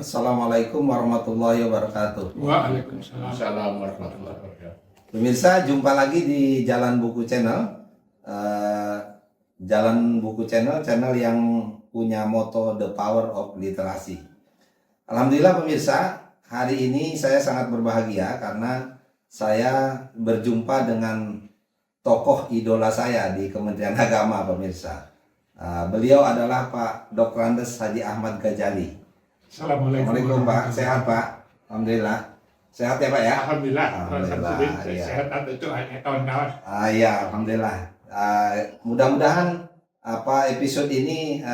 Assalamualaikum warahmatullahi wabarakatuh. Waalaikumsalam warahmatullahi wabarakatuh. Pemirsa, jumpa lagi di Jalan Buku Channel. Jalan Buku Channel, channel yang punya moto The Power of Literasi. Alhamdulillah pemirsa, hari ini saya sangat berbahagia karena saya berjumpa dengan tokoh idola saya di Kementerian Agama pemirsa. Beliau adalah Pak Dr. Andes Haji Ahmad Ghazali. Assalamualaikum Pak, sehat Pak? Alhamdulillah. Sehat ya Pak ya? Alhamdulillah. Iya. Sehat atau doanya kawan-kawan. Ya, alhamdulillah. Mudah-mudahan episode ini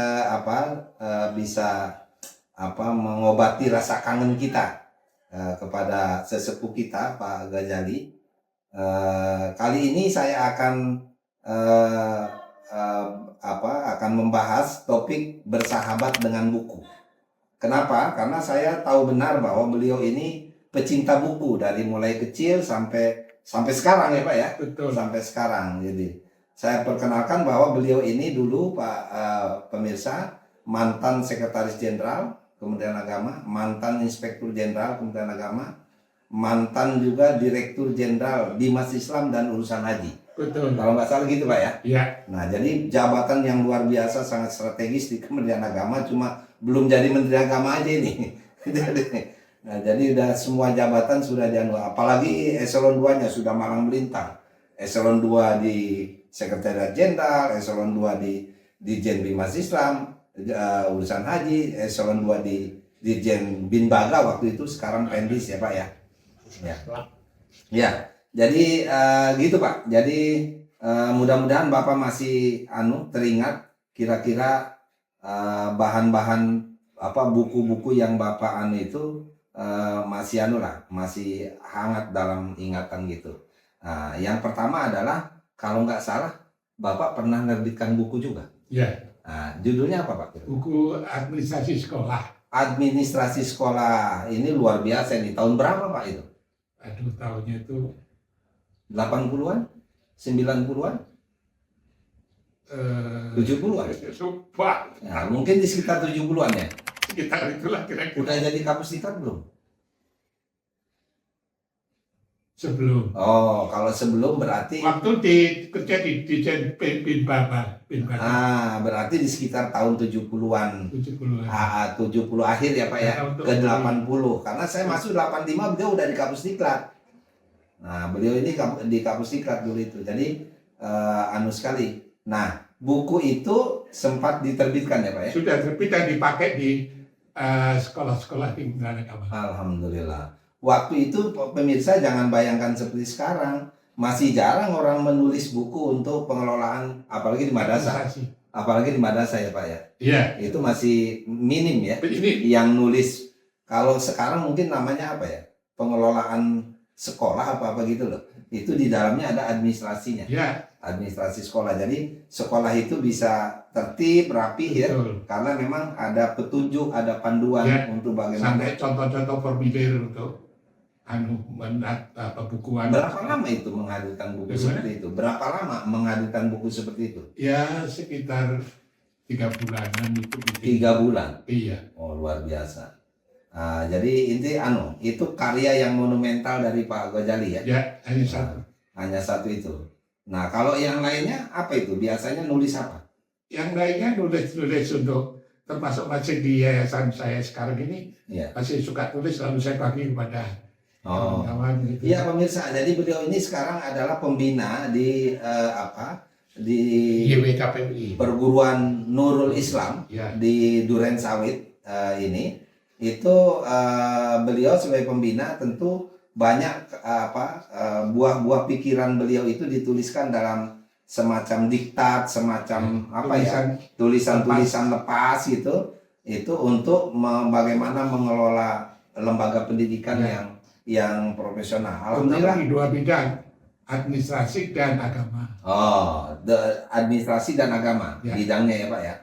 bisa mengobati rasa kangen kita kepada sesepuh kita Pak Ghazali. Kali ini saya akan membahas topik bersahabat dengan buku. Kenapa? Karena saya tahu benar bahwa beliau ini pecinta buku dari mulai kecil sampai sekarang ya Pak ya. Betul. Sampai sekarang. Jadi saya perkenalkan bahwa beliau ini dulu Pak pemirsa mantan Sekretaris Jenderal Kementerian Agama, mantan Inspektur Jenderal Kementerian Agama, mantan juga Direktur Jenderal Bimas Islam dan Urusan Haji. Betul. Kalau nggak salah gitu Pak ya. Iya. Nah jadi jabatan yang luar biasa sangat strategis di Kementerian Agama, cuma belum jadi Menteri Agama aja ini. Jadi udah semua jabatan sudah dianu, apalagi eselon 2-nya sudah malang melintang. Eselon 2 di Sekretariat Jenderal, eselon 2 di Dirjen Bimas Islam, Urusan Haji, eselon 2 di Dirjen Binbaga waktu itu, sekarang Pendis ya Pak ya. Ya. Jadi gitu Pak. Jadi mudah-mudahan Bapak masih teringat kira-kira bahan-bahan buku-buku yang Bapak itu masih hangat dalam ingatan gitu. Yang pertama adalah kalau nggak salah Bapak pernah menerbitkan buku juga. Iya. Judulnya apa Pak? Buku administrasi sekolah. Administrasi sekolah ini luar biasa ini. Tahun berapa Pak itu? Aduh, tahunnya itu 80-an? 90-an? 70-an? Sumpah. Nah, mungkin di sekitar 70-an ya. Sekitar itulah kira-kira. Udah jadi kapus diklat belum? Sebelum. Oh, kalau sebelum berarti Waktu kerja di Dirjen Binbaga. Berarti di sekitar tahun 70-an. 70-an. 70 akhir ya Pak ya, ke 80. Karena saya masuk 85 beliau udah di kapus diklat. Nah, beliau ini di kapus diklat dulu itu. Jadi sekali. Nah, buku itu sempat diterbitkan ya Pak ya? Sudah terbit dan dipakai di sekolah-sekolah di Kementerian Agama. Alhamdulillah. Waktu itu pemirsa jangan bayangkan seperti sekarang. Masih jarang orang menulis buku untuk pengelolaan, apalagi di madrasah. Apalagi di madrasah ya Pak ya? Iya. Itu masih minim ya. Ini Yang nulis. Kalau sekarang mungkin namanya apa ya? Pengelolaan sekolah apa gitu loh. Itu di dalamnya ada administrasinya. ya. Administrasi sekolah. Jadi sekolah itu bisa tertib, rapih ya. Betul. Karena memang ada petunjuk, ada panduan Ya. untuk bagaimana. Sampai contoh-contoh formulir untuk pembukuan. Berapa lama itu menghadirkan buku seperti itu? Berapa lama menghadirkan buku seperti itu? Ya sekitar 3 bulanan itu. 3 bulan. Iya. Oh luar biasa. Jadi itu karya yang monumental dari Pak Ghazali ya? Ya hanya satu. Hanya satu itu. Nah kalau yang lainnya apa itu? Biasanya nulis apa? Yang lainnya nulis untuk termasuk masih di yayasan saya sekarang ini. Iya. Masih suka tulis lalu saya bagi kepada kawan-kawan gitu. Iya pemirsa. Jadi beliau ini sekarang adalah pembina di di YWKPUI. Perguruan Nurul Islam Ya. di Duren Sawit ini. Itu beliau sebagai pembina tentu banyak buah-buah pikiran beliau itu dituliskan dalam semacam diktat, semacam tulisan-tulisan lepas gitu. Itu untuk bagaimana mengelola lembaga pendidikan yang profesional. Alhamdulillah di 2 bidang, administrasi dan agama. Administrasi dan agama bidangnya ya Pak ya.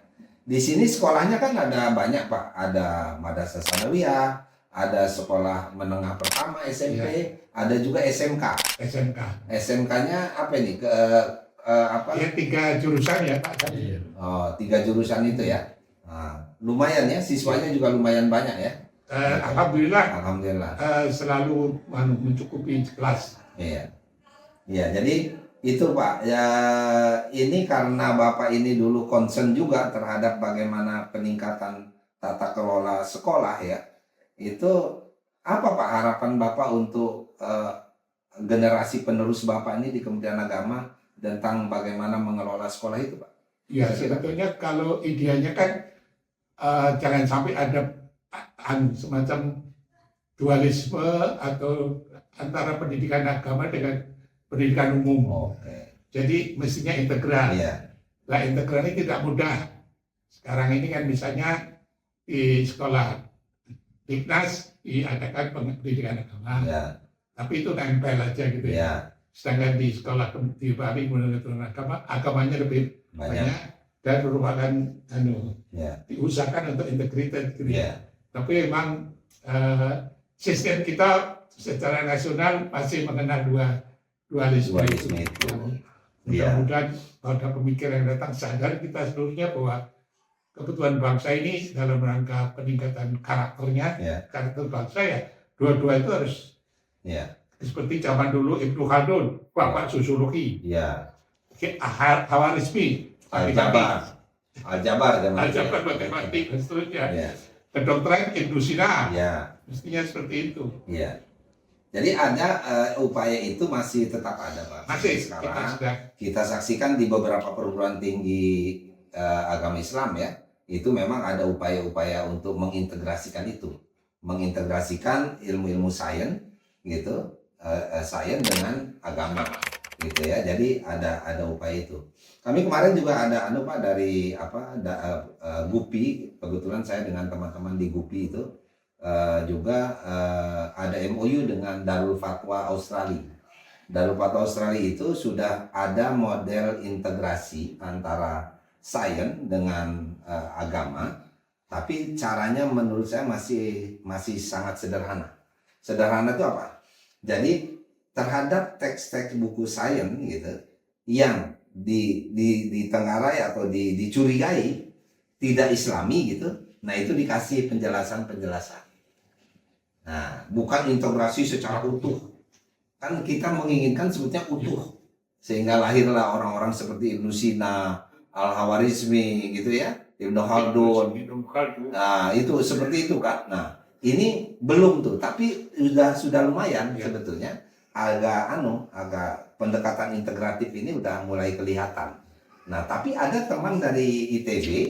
Di sini sekolahnya kan ada banyak Pak, ada Madrasah Sanawiyah, ada sekolah menengah pertama SMP, ada juga SMK. SMK-nya apa ini? Ya 3 jurusan ya Pak. 3 jurusan itu ya. Lumayan ya, siswanya juga lumayan banyak ya. Alhamdulillah Alhamdulillah. selalu mencukupi kelas. Iya. Iya, jadi itu Pak. Ya ini karena Bapak ini dulu concern juga terhadap bagaimana peningkatan tata kelola sekolah ya. Itu apa Pak harapan Bapak untuk generasi penerus Bapak ini di Kementerian Agama tentang bagaimana mengelola sekolah itu Pak? Ya sebetulnya kalau idealnya kan jangan sampai ada semacam dualisme atau antara pendidikan agama dengan pendidikan umum. Oke. Jadi mestinya integral. Iya. Nah integral ini tidak mudah. Sekarang ini kan misalnya di sekolah Dignas diadakan pendidikan agama, Iya. tapi itu nempel aja gitu ya. Iya. Sedangkan di sekolah di Bali pendidikan agama, agamanya lebih banyak dan merupakan Iya. diusahakan untuk integritas gitu ya. Iya. Tapi memang sistem kita secara nasional masih mengenal dualisme itu. Mudah-mudahan pada pemikiran yang datang sadar kita seluruhnya bahwa kebutuhan bangsa ini dalam rangka peningkatan karakternya, karakter bangsa ya, dua-dua itu harus seperti zaman dulu Ibnu Khaldun, bapak sosiologi, Khawarizmi, Aljabar matematik dan seterusnya. Kedokteran Ibnu Sina, mestinya seperti itu. Iya. Jadi ada upaya itu masih tetap ada Pak. Masih Sekarang kita saksikan di beberapa perguruan tinggi agama Islam ya, itu memang ada upaya-upaya untuk mengintegrasikan itu, mengintegrasikan ilmu-ilmu sains gitu, sains dengan agama gitu ya. Jadi ada upaya itu. Kami kemarin juga ada Pak dari GUPI, kebetulan saya dengan teman-teman di GUPI itu juga ada MOU dengan Darul Fatwa Australia. Darul Fatwa Australia itu sudah ada model integrasi antara sains dengan agama, tapi caranya menurut saya masih sangat sederhana. Sederhana itu apa? Jadi terhadap teks-teks buku sains gitu yang ditenggarai atau dicurigai tidak Islami gitu, nah itu dikasih penjelasan. Nah, bukan integrasi secara utuh. Kan kita menginginkan sebetulnya utuh. Sehingga lahirlah orang-orang seperti Ibnu Sina, Al-Khawarizmi gitu ya, Ibnu Khaldun. Nah, itu seperti itu kan. Nah, ini belum tuh, tapi sudah lumayan sebetulnya. Agak pendekatan integratif ini udah mulai kelihatan. Nah, tapi ada teman dari ITB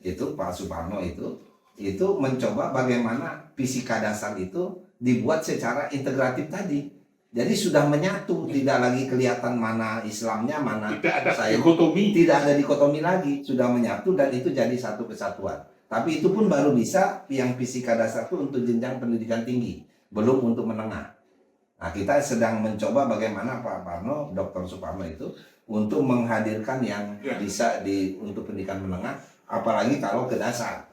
itu Pak Suparno itu mencoba bagaimana fisika dasar itu dibuat secara integratif tadi. Jadi sudah menyatu, tidak lagi kelihatan mana Islamnya, mana tidak ada dikotomi. Tidak ada dikotomi lagi, sudah menyatu dan itu jadi satu kesatuan. Tapi itu pun baru bisa yang fisika dasar itu untuk jenjang pendidikan tinggi, belum untuk menengah. Nah, kita sedang mencoba bagaimana Pak Parno, Dr. Suparno itu untuk menghadirkan yang bisa untuk pendidikan menengah, apalagi kalau ke dasar.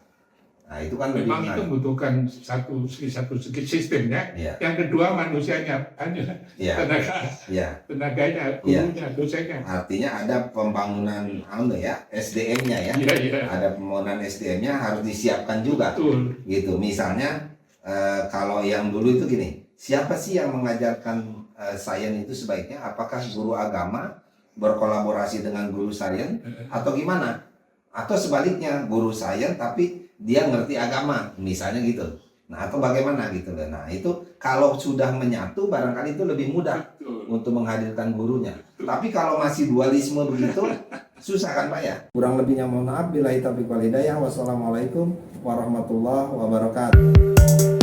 Nah, itu kan memang itu membutuhkan satu segi sistemnya. Yang kedua manusianya, tenaganya, gurunya, dosennya. Artinya ada pembangunan SDM-nya ya. Ada pembangunan SDM-nya harus disiapkan juga. Betul. Gitu. Misalnya kalau yang dulu itu gini, siapa sih yang mengajarkan sains itu sebaiknya? Apakah guru agama berkolaborasi dengan guru sains atau gimana? Atau sebaliknya guru sains tapi dia ngerti agama, misalnya gitu. Nah, atau bagaimana gitu. Nah, itu kalau sudah menyatu barangkali itu lebih mudah untuk menghadirkan gurunya. Tapi kalau masih dualisme begitu, susah kan Pak ya? Kurang lebihnya mohon maaf. Billahi taufiq wal hidayah. Wassalamualaikum warahmatullahi wabarakatuh.